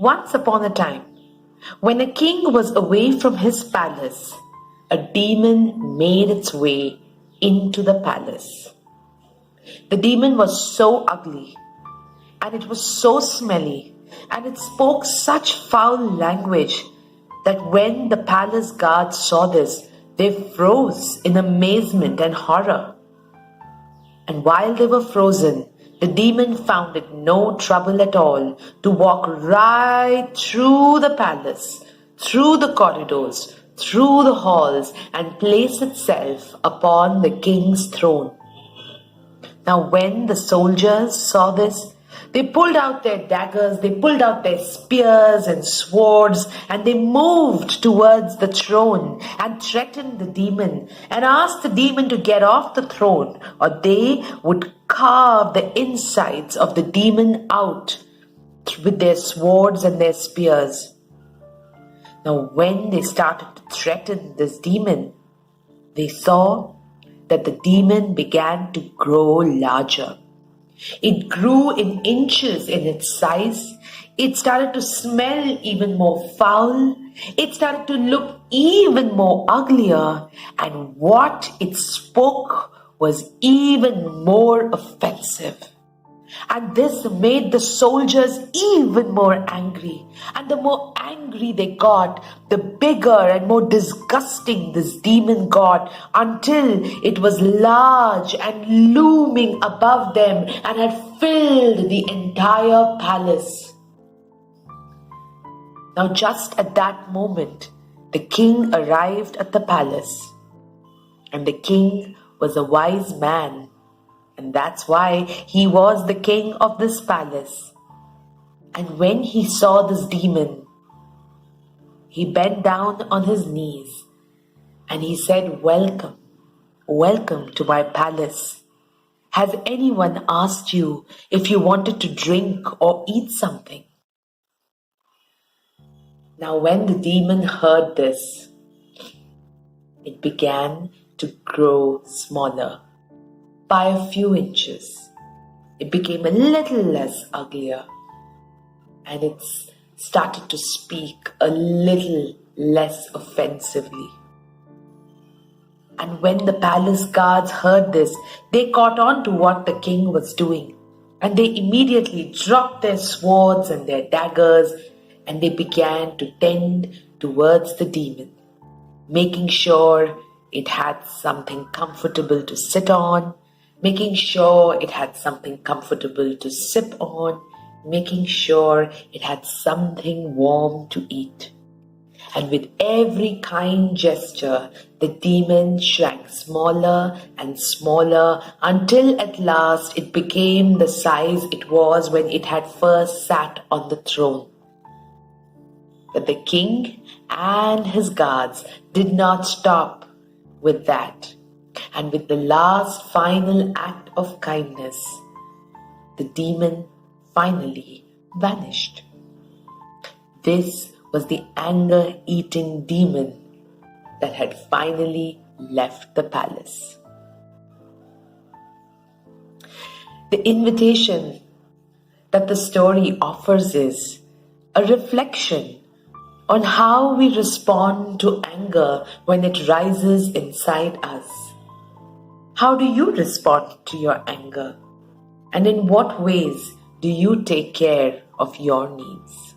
Once upon a time, when a king was away from his palace, a demon made its way into the palace. The demon was so ugly, and it was so smelly, and it spoke such foul language that when the palace guards saw this, they froze in amazement and horror. And while they were frozen, the demon found it no trouble at all to walk right through the palace, through the corridors, through the halls, and place itself upon the king's throne. Now, when the soldiers saw this, they pulled out their daggers, they pulled out their spears and swords, and they moved towards the throne and threatened the demon and asked the demon to get off the throne, or they would carve the insides of the demon out with their swords and their spears. Now, when they started to threaten this demon, they saw that the demon began to grow larger. It grew in inches in its size. It started to smell even more foul. It started to look even more uglier. And what it spoke was even more offensive. And this made the soldiers even more angry. And the more angry they got, the bigger and more disgusting this demon got, until it was large and looming above them and had filled the entire palace. Now, just at that moment, the king arrived at the palace. And the king was a wise man. And that's why he was the king of this palace. And when he saw this demon, he bent down on his knees and he said, "Welcome, welcome to my palace. Has anyone asked you if you wanted to drink or eat something?" Now, when the demon heard this, it began to grow smaller. By a few inches, it became a little less uglier, and it started to speak a little less offensively. And when the palace guards heard this, they caught on to what the king was doing, and they immediately dropped their swords and their daggers, and they began to tend towards the demon, making sure it had something comfortable to sit on, making sure it had something comfortable to sip on, making sure it had something warm to eat. And with every kind gesture, the demon shrank smaller and smaller until at last it became the size it was when it had first sat on the throne. But the king and his guards did not stop with that. And with the last final act of kindness, the demon finally vanished. This was the anger-eating demon that had finally left the palace. The invitation that the story offers is a reflection on how we respond to anger when it rises inside us. How do you respond to your anger? And in what ways do you take care of your needs?